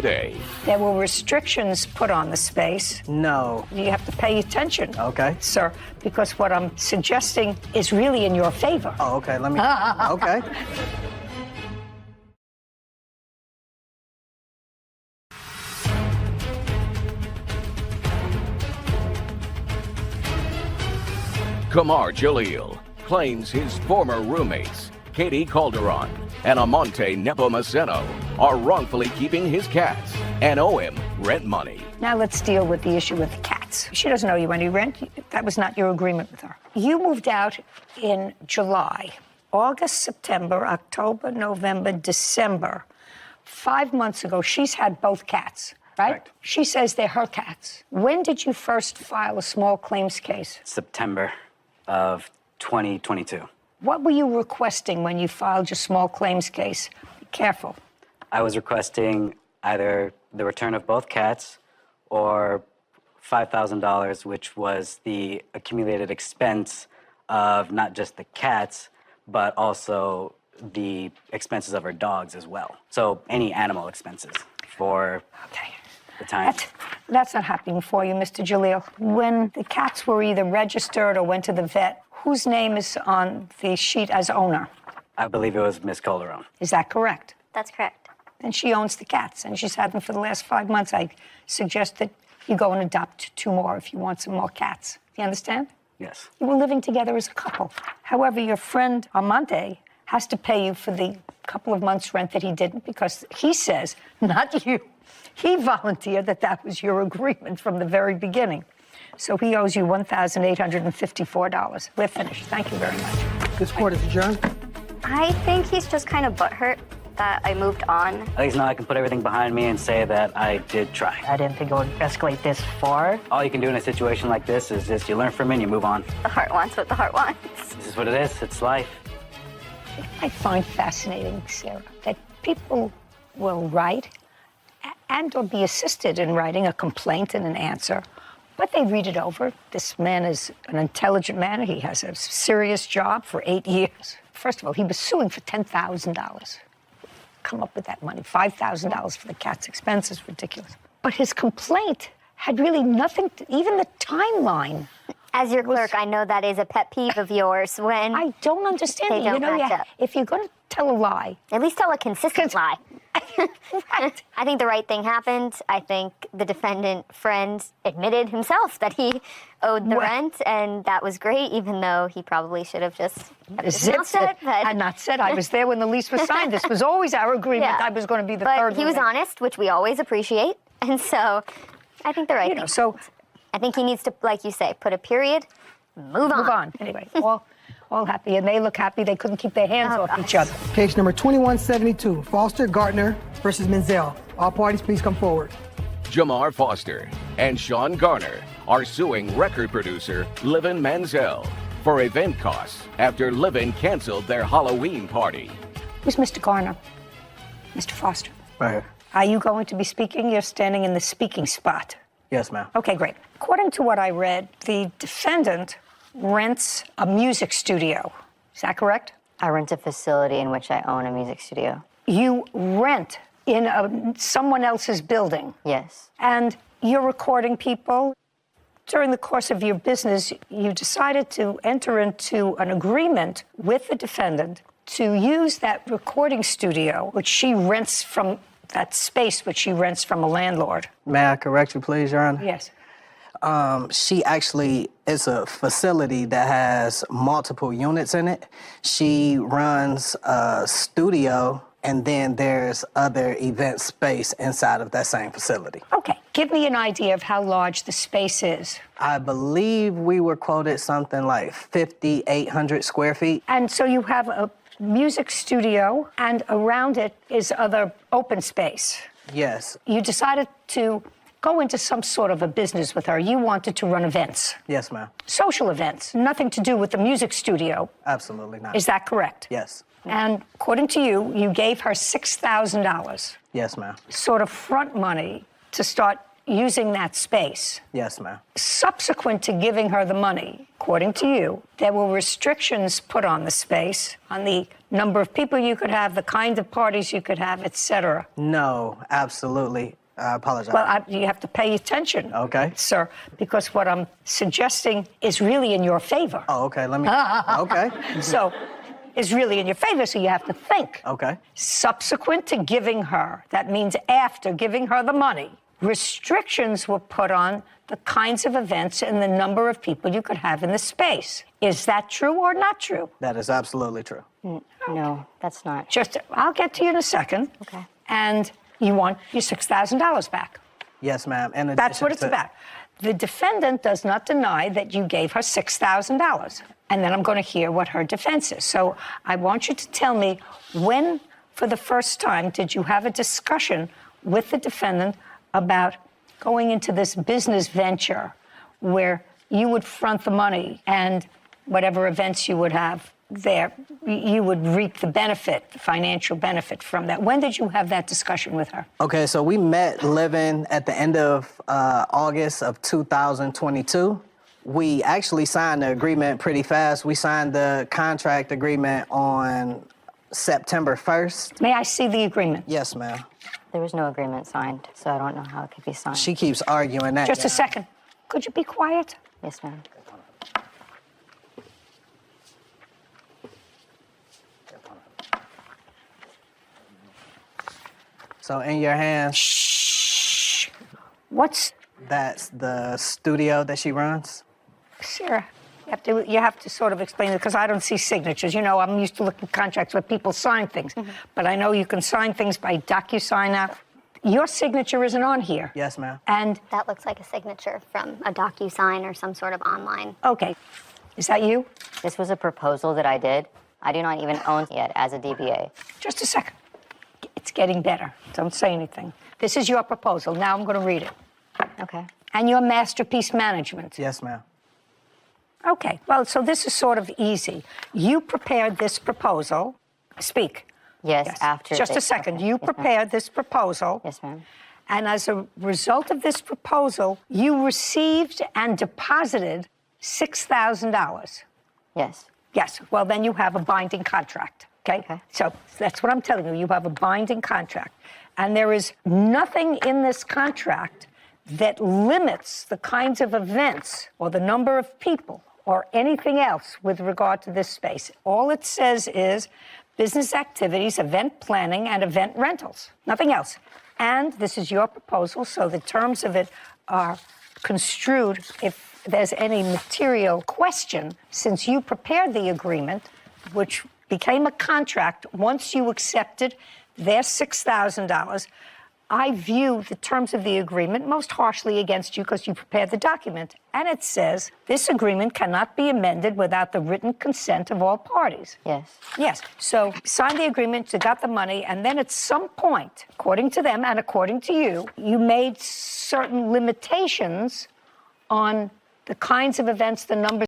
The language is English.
today. There were restrictions put on the space. No. You have to pay attention. Okay. Sir, because what I'm suggesting is really in your favor. Oh, okay. Let me. Okay. Kamar Jalil claims his former roommates, Katie Calderon and Amante Nepomuceno, are wrongfully keeping his cats and owe him rent money. Now let's deal with the issue with the cats. She doesn't owe you any rent. That was not your agreement with her. You moved out in July. August, September, October, November, December. 5 months ago, she's had both cats, right? Correct. She says they're her cats. When did you first file a small claims case? September of 2022. What were you requesting when you filed your small claims case? Be careful. I was requesting either the return of both cats or $5,000, which was the accumulated expense of not just the cats, but also the expenses of her dogs as well. So any animal expenses for the time. That's not happening for you, Mr. Jalil. When the cats were either registered or went to the vet, whose name is on the sheet as owner? I believe it was Miss Calderon. Is that correct? That's correct. Then she owns the cats, and she's had them for the last 5 months. I suggest that you go and adopt 2 more if you want some more cats. You understand? Yes. You were living together as a couple. However, your friend Amante has to pay you for the couple of months' rent that he didn't because he says, not you, he volunteered that was your agreement from the very beginning. So he owes you $1,854. We're finished. Thank you very much. This court is adjourned. I think he's just kind of butthurt that I moved on. At least now I can put everything behind me and say that I did try. I didn't think it would escalate this far. All you can do in a situation like this is just you learn from it and you move on. The heart wants what the heart wants. This is what it is. It's life. I find fascinating, Sarah, that people will write and or be assisted in writing a complaint and an answer, but they read it over. This man is an intelligent man. He has a serious job for 8 years. First of all, he was suing for $10,000. Come up with that money. $5,000 for the cat's expenses, ridiculous. But his complaint had really nothing to, even the timeline. As your clerk, I know that is a pet peeve of yours when I don't understand. they don't match up. If you're going to tell a lie, at least tell a consistent lie. right. I think the right thing happened. I think the defendant friend admitted himself that he owed the rent, and that was great, even though he probably should have just kept his mouth shut. Had not said I was there when the lease was signed. This was always our agreement. Yeah. I was going to be the third. But he was honest, which we always appreciate, and so I think the right thing. So I think he needs to, like you say, put a period, move on. Anyway, all happy, and they look happy. They couldn't keep their hands off each other. Case number 2172, Foster Gardner versus Menzel. All parties, please come forward. Jamar Foster and Sean Garner are suing record producer Livin Manziel for event costs after Livin canceled their Halloween party. Who's Mr. Garner? Mr. Foster. Right here. Are you going to be speaking? You're standing in the speaking spot. Yes, ma'am. Okay, great. According to what I read, the defendant rents a music studio. Is that correct? I rent a facility in which I own a music studio. You rent in someone else's building. Yes. And you're recording people. During the course of your business, you decided to enter into an agreement with the defendant to use that recording studio, which she rents from that space, which she rents from a landlord. May I correct you, please, Your Honor? Yes. She actually is a facility that has multiple units in it. She runs a studio, and then there's other event space inside of that same facility. Okay, give me an idea of how large the space is. I believe we were quoted something like 5,800 square feet. And so you have a music studio, and around it is other open space. Yes. You decided to go into some sort of a business with her. You wanted to run events. Yes, ma'am. Social events, nothing to do with the music studio. Absolutely not. Is that correct? Yes. And according to you, you gave her $6,000. Yes, ma'am. Sort of front money to start using that space. Yes, ma'am. Subsequent to giving her the money, according to you, there were restrictions put on the space, on the number of people you could have, the kind of parties you could have, etc. No, absolutely. I apologize. Well, you have to pay attention, Okay. sir, because what I'm suggesting is really in your favor. Oh, okay. Let me. Okay. So, is really in your favor, so you have to think. Okay. Subsequent to giving her, that means after giving her the money, restrictions were put on the kinds of events and the number of people you could have in the space. Is that true or not true? That is absolutely true. No, that's not. I'll get to you in a second. Okay. And you want your $6,000 back. Yes, ma'am. And That's what it's about. The defendant does not deny that you gave her $6,000. And then I'm going to hear what her defense is. So I want you to tell me when, for the first time, did you have a discussion with the defendant about going into this business venture where you would front the money and whatever events you would have there, you would reap the benefit, the financial benefit from that. When did you have that discussion with her? Okay, so we met living at the end of August of 2022. We actually signed the agreement pretty fast. We signed the contract agreement on September 1st. May I see the agreement? Yes, ma'am. There was no agreement signed, so I don't know how it could be signed. She keeps arguing that. Just a second. Could you be quiet? Yes, ma'am. So in your hands, Shh. What's that's the studio that she runs? Sarah? You have to sort of explain it because I don't see signatures. You know, I'm used to looking at contracts where people sign things, but I know you can sign things by DocuSign now. Your signature isn't on here. Yes, ma'am. And That looks like a signature from a DocuSign or some sort of online. okay, is that you? This was a proposal that I did. I do not even own it yet as a DBA. Just a second. It's getting better. Don't say anything. This is your proposal. Now I'm going to read it. Okay. And your masterpiece management. Yes, ma'am. Okay, well, so this is sort of easy. You prepared this proposal. Speak. Yes, after. Just a second. Okay. You Yes, ma'am. prepared this proposal. Yes, ma'am. And as a result of this proposal, you received and deposited $6,000. Yes. Yes, well, then you have a binding contract, okay? Okay. So that's what I'm telling you. You have a binding contract. And there is nothing in this contract that limits the kinds of events or the number of people or anything else with regard to this space. All it says is business activities, event planning, and event rentals. Nothing else. And this is your proposal, so the terms of it are construed if there's any material question, since you prepared the agreement, which became a contract once you accepted their $6,000. I view the terms of the agreement most harshly against you because you prepared the document. And it says this agreement cannot be amended without the written consent of all parties. Yes. Yes. So sign the agreement, you got the money, and then at some point, according to them and according to you, you made certain limitations on the kinds of events, the numbers.